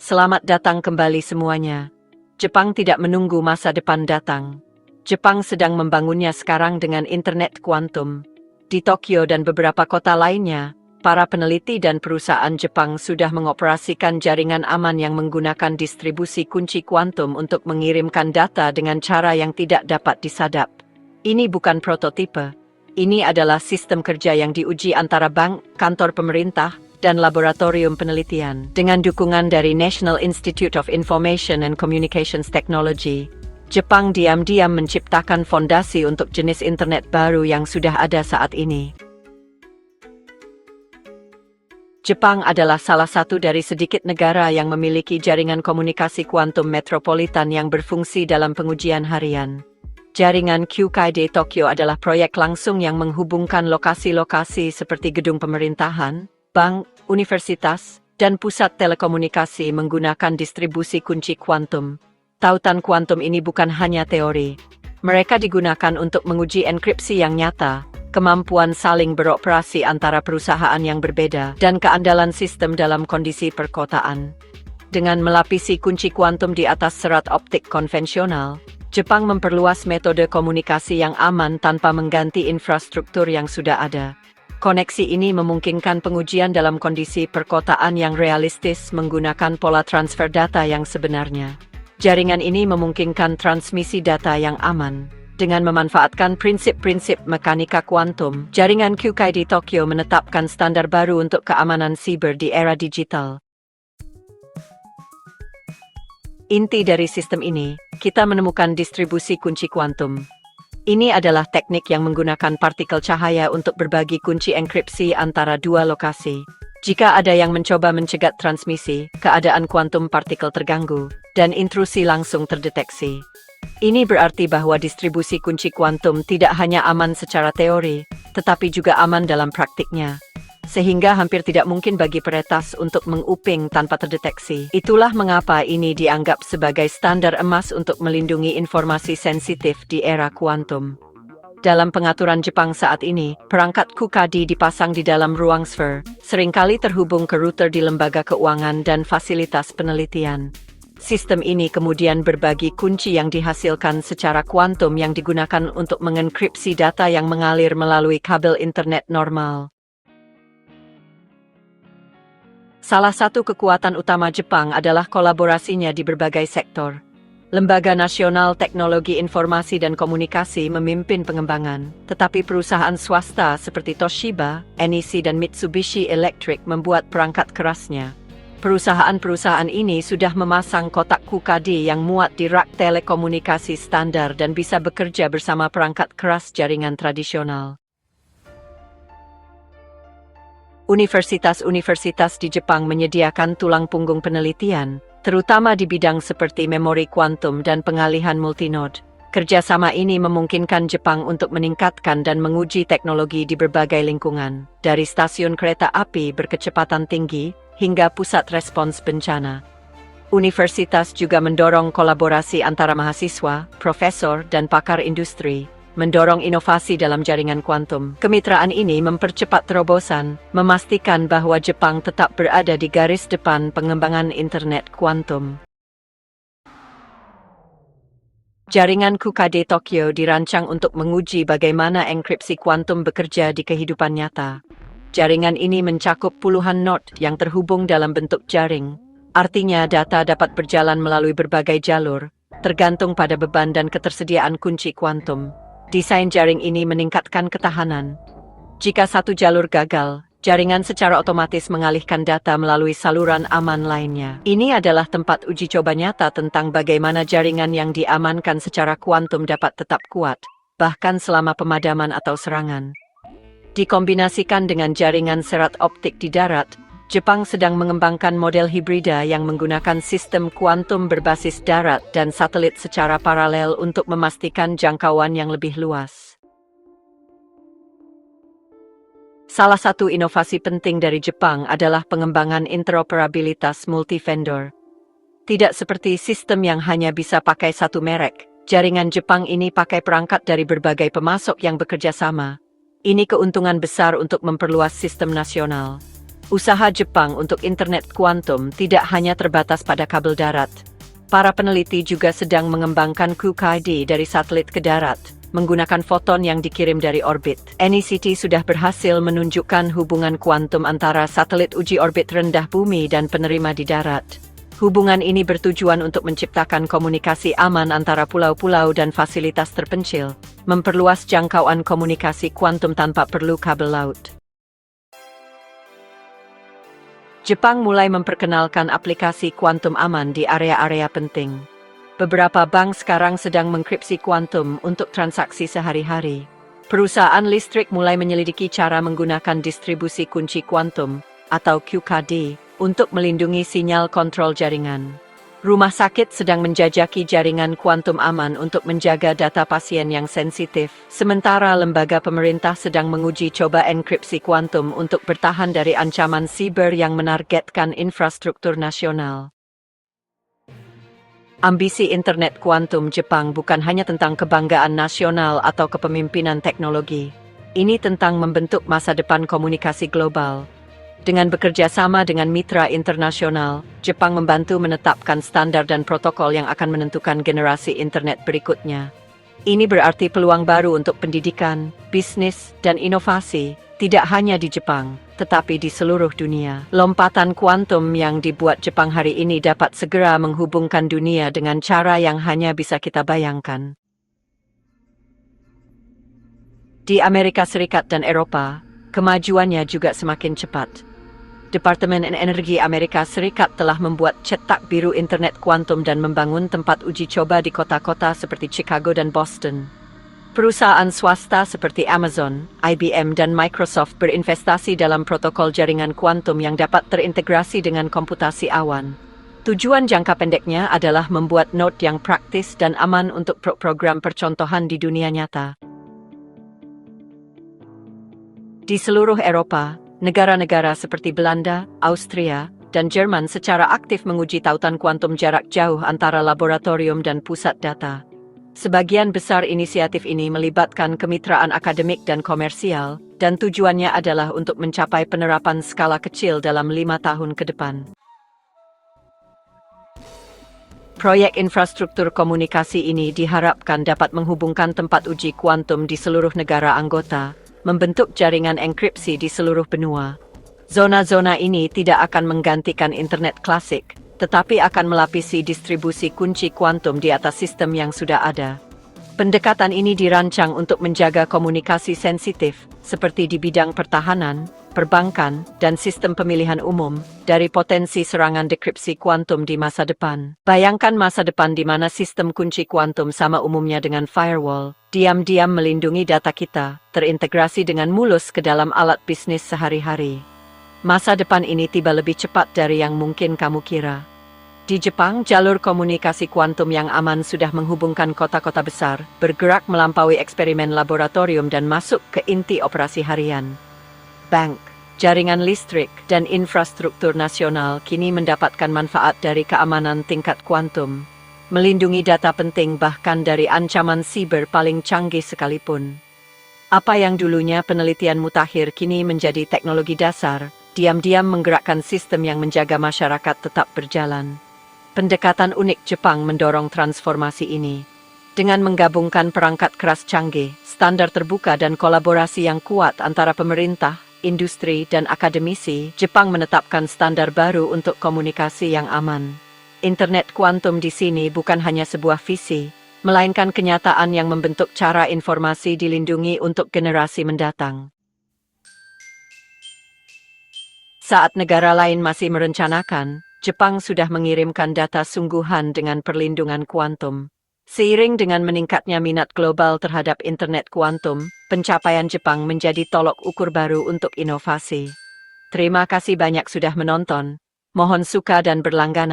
Selamat datang kembali semuanya. Jepang tidak menunggu masa depan datang. Jepang sedang membangunnya sekarang dengan internet kuantum. Di Tokyo dan beberapa kota lainnya, para peneliti dan perusahaan Jepang sudah mengoperasikan jaringan aman yang menggunakan distribusi kunci kuantum untuk mengirimkan data dengan cara yang tidak dapat disadap. Ini bukan prototipe. Ini adalah sistem kerja yang diuji antara bank, kantor pemerintah, dan laboratorium penelitian. Dengan dukungan dari National Institute of Information and Communications Technology, Jepang diam-diam menciptakan fondasi untuk jenis internet baru yang sudah ada saat ini. Jepang adalah salah satu dari sedikit negara yang memiliki jaringan komunikasi kuantum metropolitan yang berfungsi dalam pengujian harian. Jaringan QKD Tokyo adalah proyek langsung yang menghubungkan lokasi-lokasi seperti gedung pemerintahan, bank, universitas, dan pusat telekomunikasi menggunakan distribusi kunci kuantum. Tautan kuantum ini bukan hanya teori. Mereka digunakan untuk menguji enkripsi yang nyata, kemampuan saling beroperasi antara perusahaan yang berbeda, dan keandalan sistem dalam kondisi perkotaan. Dengan melapisi kunci kuantum di atas serat optik konvensional, Jepang memperluas metode komunikasi yang aman tanpa mengganti infrastruktur yang sudah ada. Koneksi ini memungkinkan pengujian dalam kondisi perkotaan yang realistis menggunakan pola transfer data yang sebenarnya. Jaringan ini memungkinkan transmisi data yang aman. Dengan memanfaatkan prinsip-prinsip mekanika kuantum, jaringan QKD Tokyo menetapkan standar baru untuk keamanan siber di era digital. Inti dari sistem ini, kita menemukan distribusi kunci kuantum. Ini adalah teknik yang menggunakan partikel cahaya untuk berbagi kunci enkripsi antara dua lokasi. Jika ada yang mencoba mencegat transmisi, keadaan kuantum partikel terganggu, dan intrusi langsung terdeteksi. Ini berarti bahwa distribusi kunci kuantum tidak hanya aman secara teori, tetapi juga aman dalam praktiknya. Sehingga hampir tidak mungkin bagi peretas untuk menguping tanpa terdeteksi. Itulah mengapa ini dianggap sebagai standar emas untuk melindungi informasi sensitif di era kuantum. Dalam pengaturan Jepang saat ini, perangkat QKD dipasang di dalam ruang sfer, seringkali terhubung ke router di lembaga keuangan dan fasilitas penelitian. Sistem ini kemudian berbagi kunci yang dihasilkan secara kuantum yang digunakan untuk mengenkripsi data yang mengalir melalui kabel internet normal. Salah satu kekuatan utama Jepang adalah kolaborasinya di berbagai sektor. Lembaga Nasional Teknologi Informasi dan Komunikasi memimpin pengembangan, tetapi perusahaan swasta seperti Toshiba, NEC dan Mitsubishi Electric membuat perangkat kerasnya. Perusahaan-perusahaan ini sudah memasang kotak QKD yang muat di rak telekomunikasi standar dan bisa bekerja bersama perangkat keras jaringan tradisional. Universitas-universitas di Jepang menyediakan tulang punggung penelitian, terutama di bidang seperti memori kuantum dan pengalihan multinode. Kerjasama ini memungkinkan Jepang untuk meningkatkan dan menguji teknologi di berbagai lingkungan, dari stasiun kereta api berkecepatan tinggi hingga pusat respons bencana. Universitas juga mendorong kolaborasi antara mahasiswa, profesor, dan pakar industri, mendorong inovasi dalam jaringan kuantum. Kemitraan ini mempercepat terobosan, memastikan bahwa Jepang tetap berada di garis depan pengembangan internet kuantum. Jaringan QKD Tokyo dirancang untuk menguji bagaimana enkripsi kuantum bekerja di kehidupan nyata. Jaringan ini mencakup puluhan node yang terhubung dalam bentuk jaring. Artinya data dapat berjalan melalui berbagai jalur, tergantung pada beban dan ketersediaan kunci kuantum. Desain jaring ini meningkatkan ketahanan. Jika satu jalur gagal, jaringan secara otomatis mengalihkan data melalui saluran aman lainnya. Ini adalah tempat uji coba nyata tentang bagaimana jaringan yang diamankan secara kuantum dapat tetap kuat, bahkan selama pemadaman atau serangan. Dikombinasikan dengan jaringan serat optik di darat, Jepang sedang mengembangkan model hibrida yang menggunakan sistem kuantum berbasis darat dan satelit secara paralel untuk memastikan jangkauan yang lebih luas. Salah satu inovasi penting dari Jepang adalah pengembangan interoperabilitas multi-vendor. Tidak seperti sistem yang hanya bisa pakai satu merek, jaringan Jepang ini pakai perangkat dari berbagai pemasok yang bekerja sama. Ini keuntungan besar untuk memperluas sistem nasional. Usaha Jepang untuk internet kuantum tidak hanya terbatas pada kabel darat. Para peneliti juga sedang mengembangkan QKD dari satelit ke darat, menggunakan foton yang dikirim dari orbit. NECT sudah berhasil menunjukkan hubungan kuantum antara satelit uji orbit rendah bumi dan penerima di darat. Hubungan ini bertujuan untuk menciptakan komunikasi aman antara pulau-pulau dan fasilitas terpencil, memperluas jangkauan komunikasi kuantum tanpa perlu kabel laut. Jepang mulai memperkenalkan aplikasi kuantum aman di area-area penting. Beberapa bank sekarang sedang menkripsi kuantum untuk transaksi sehari-hari. Perusahaan listrik mulai menyelidiki cara menggunakan distribusi kunci kuantum atau QKD untuk melindungi sinyal kontrol jaringan. Rumah sakit sedang menjajaki jaringan kuantum aman untuk menjaga data pasien yang sensitif, sementara lembaga pemerintah sedang menguji coba enkripsi kuantum untuk bertahan dari ancaman siber yang menargetkan infrastruktur nasional. Ambisi internet kuantum Jepang bukan hanya tentang kebanggaan nasional atau kepemimpinan teknologi. Ini tentang membentuk masa depan komunikasi global. Dengan bekerja sama dengan mitra internasional, Jepang membantu menetapkan standar dan protokol yang akan menentukan generasi internet berikutnya. Ini berarti peluang baru untuk pendidikan, bisnis, dan inovasi, tidak hanya di Jepang, tetapi di seluruh dunia. Lompatan kuantum yang dibuat Jepang hari ini dapat segera menghubungkan dunia dengan cara yang hanya bisa kita bayangkan. Di Amerika Serikat dan Eropa, kemajuannya juga semakin cepat. Departemen Energi Amerika Serikat telah membuat cetak biru internet kuantum dan membangun tempat uji coba di kota-kota seperti Chicago dan Boston. Perusahaan swasta seperti Amazon, IBM, dan Microsoft berinvestasi dalam protokol jaringan kuantum yang dapat terintegrasi dengan komputasi awan. Tujuan jangka pendeknya adalah membuat node yang praktis dan aman untuk program percontohan di dunia nyata. Di seluruh Eropa, negara-negara seperti Belanda, Austria, dan Jerman secara aktif menguji tautan kuantum jarak jauh antara laboratorium dan pusat data. Sebagian besar inisiatif ini melibatkan kemitraan akademik dan komersial, dan tujuannya adalah untuk mencapai penerapan skala kecil dalam 5 tahun ke depan. Proyek infrastruktur komunikasi ini diharapkan dapat menghubungkan tempat uji kuantum di seluruh negara anggota, membentuk jaringan enkripsi di seluruh benua. Zona-zona ini tidak akan menggantikan internet klasik, tetapi akan melapisi distribusi kunci kuantum di atas sistem yang sudah ada. Pendekatan ini dirancang untuk menjaga komunikasi sensitif, seperti di bidang pertahanan, perbankan, dan sistem pemilihan umum, dari potensi serangan dekripsi kuantum di masa depan. Bayangkan masa depan di mana sistem kunci kuantum sama umumnya dengan firewall, diam-diam melindungi data kita, terintegrasi dengan mulus ke dalam alat bisnis sehari-hari. Masa depan ini tiba lebih cepat dari yang mungkin kamu kira. Di Jepang, jalur komunikasi kuantum yang aman sudah menghubungkan kota-kota besar, bergerak melampaui eksperimen laboratorium dan masuk ke inti operasi harian. Bank, jaringan listrik, dan infrastruktur nasional kini mendapatkan manfaat dari keamanan tingkat kuantum, melindungi data penting bahkan dari ancaman siber paling canggih sekalipun. Apa yang dulunya penelitian mutakhir kini menjadi teknologi dasar, diam-diam menggerakkan sistem yang menjaga masyarakat tetap berjalan. Pendekatan unik Jepang mendorong transformasi ini. Dengan menggabungkan perangkat keras canggih, standar terbuka dan kolaborasi yang kuat antara pemerintah, industri, dan akademisi, Jepang menetapkan standar baru untuk komunikasi yang aman. Internet kuantum di sini bukan hanya sebuah visi, melainkan kenyataan yang membentuk cara informasi dilindungi untuk generasi mendatang. Saat negara lain masih merencanakan, Jepang sudah mengirimkan data sungguhan dengan perlindungan kuantum. Seiring dengan meningkatnya minat global terhadap internet kuantum, pencapaian Jepang menjadi tolok ukur baru untuk inovasi. Terima kasih banyak sudah menonton. Mohon suka dan berlangganan.